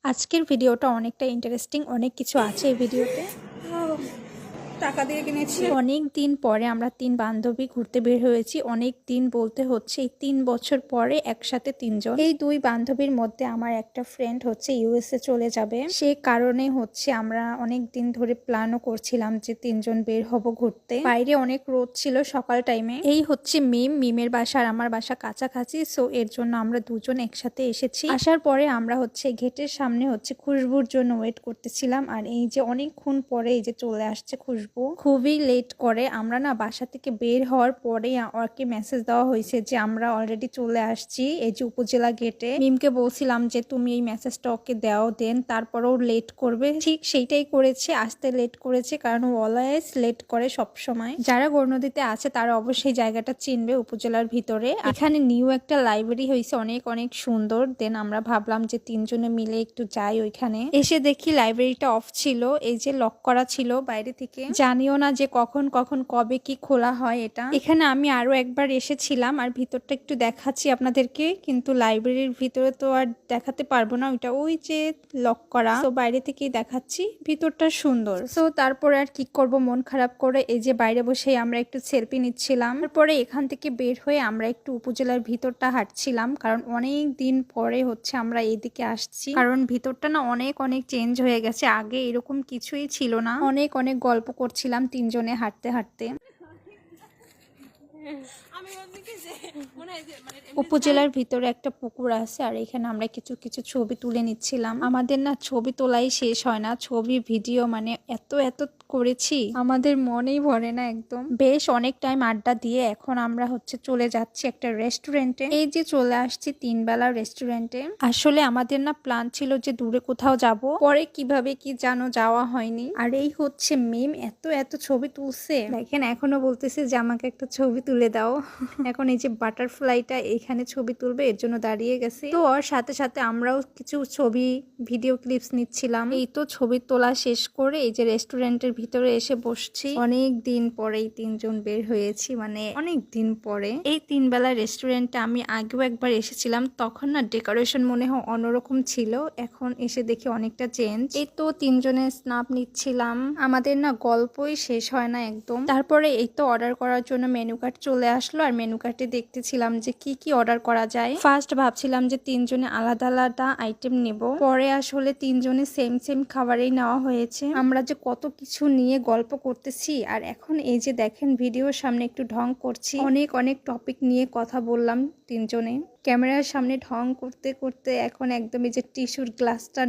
আজকের ভিডিওটা অনেকটা ইন্টারেস্টিং, অনেক কিছু আছে এই ভিডিওতে। টাকা দিয়ে কিনেছি। অনেক দিন পরে আমরা 3 বান্ধবী ঘুরতে বের হয়েছি। অনেক দিন বলতে হচ্ছে এই 3 বছর পরে একসাথে 3 জন। এই 2 বান্ধবীর মধ্যে আমার একটা ফ্রেন্ড হচ্ছে ইউএসএ চলে যাবে। সে কারণে হচ্ছে আমরা অনেক দিন ধরে প্ল্যানও করছিলাম যে 3 জন বের হব ঘুরতে। বাইরে অনেক রোদ ছিল সকাল টাইমে। এই হচ্ছে মিমের বাসা আর আমার বাসা কাছাকাছি, সো এর জন্য আমরা দুজন একসাথে এসেছি। আসার পরে আমরা হচ্ছে গেটের সামনে হচ্ছে খুশবুর জন্য ওয়েট করতেছিলাম। আর এই যে অনেকক্ষণ পরে এই যে চলে আসছে খুশবু, খুবই লেট করে। আমরা না বাসা থেকে বের হওয়ার পরে ওকে মেসেজ দেওয়া হয়েছে যে আমরা অলরেডি চলে আসছি এই যে উপজেলা গেটে। মিমকে বলছিলাম যে তুমি এই মেসেজটা ওকে দাও, দেন তারপরেও লেট করবে। ঠিক সেইটাই করেছে, আসতে লেট করেছে, কারণ ও অলওয়েজ লেট করে সব সময়। যারা গৌরনদীতে আছে তারা অবশ্যই জায়গাটা চিনবে উপজেলার ভিতরে। এখানে নিউ একটা লাইব্রেরি হয়েছে, অনেক অনেক সুন্দর। দেন আমরা ভাবলাম যে 3 জনে মিলে একটু যাই ওইখানে। এসে দেখি লাইব্রেরিটা অফ ছিল, এই যে লক করা ছিল বাইরে থেকে। জানিও না যে কখন কবে কি খোলা হয় এটা। এখানে আমি আরো একবার এসেছিলাম আর ভিতরটা একটু দেখাচ্ছি আপনাদেরকে, কিন্তু লাইব্রেরির ভিতরে তো আর দেখাতে পারবো না, ওইটা ওই যে লক করা, তো বাইরে থেকেই দেখাচ্ছি। ভিতরটা সুন্দর। তো তারপরে আর কি করব, মন খারাপ করে এই যে বাইরে বসে আমরা একটু সেলফি নিচ্ছিলাম। তারপরে এখান থেকে বের হয়ে আমরা একটু উপজেলার ভিতরটা হাঁটছিলাম, কারণ অনেক দিন পরে হচ্ছে আমরা এইদিকে আসছি। কারণ ভিতরটা না অনেক অনেক চেঞ্জ হয়ে গেছে, আগে এরকম কিছুই ছিল না। অনেক অনেক গল্প করছিলাম 3 জনে হাঁটতে হাঁটতে। উপজেলার ভিতরে একটা পুকুর আছে আর এখানে আমরা কিছু কিছু ছবি তুলে নিচ্ছিলাম। আমাদের না ছবি তোলাই শেষ হয় না, ছবি ভিডিও মানে এত এত করেছি আমাদের মনেই ভরে না একদম। বেশ অনেক টাইম আড্ডা দিয়ে এখন আমরা হচ্ছে চলে যাচ্ছি একটা রেস্টুরেন্টে। এই যে চলে আসছি 3 বেলা রেস্টুরেন্টে। আসলে আমাদের না প্ল্যান ছিল যে দূরে কোথাও যাব, পরে কিভাবে কি জানো যাওয়া হয়নি। আর এই হচ্ছে মিম এত এত ছবি তুলছে, দেখেন এখনো বলতেছে যে আমাকে একটা ছবি তুলে দাও। এখন এই যে বাটারফ্লাইটা এখানে ছবি তুলবে এর জন্য দাঁড়িয়ে গেছে। তো ওর সাথে সাথে আমরাও কিছু ছবি ভিডিও ক্লিপস নিচ্ছিলাম। এই তো ছবি তোলা শেষ করে এই যে রেস্টুরেন্টের ভিতরে এসে বসছি। অনেক দিন পরেই 3 জন বের হয়েছি, মানে অনেক দিন পরে। এই 3 বেলা রেস্টুরেন্টে আমি আগেও একবার এসেছিলাম, তখন না ডেকোরেশন মনে হয় অন্যরকম ছিল, এখন এসে দেখি অনেকটা চেঞ্জ। এই তো 3 জনের স্ন্যাপ নিচ্ছিলাম, আমাদের না গল্পই শেষ হয় না একদম। তারপরে এই তো অর্ডার করার জন্য মেনু কার্ড চলে আসলো আর মেনু কার্ডে দেখতেছিলাম যে কি কি অর্ডার করা যায়। ফার্স্ট ভাবছিলাম যে 3 জনে আলাদা আলাদা আইটেম নেব, পরে আসলে 3 জনে সেম সেম খাবারই নেওয়া হয়েছে। আমরা যে কত কিছু নিয়ে গল্প করতেছি, আর এখন এই যে দেখেন ভিডিওর সামনে একটু ঢং করছি। অনেক অনেক টপিক নিয়ে কথা বললাম 3 জনে। ক্যামেরার সামনে ঢং করতে করতে এখন একদম এই যে টিস্যুর গ্লাসটা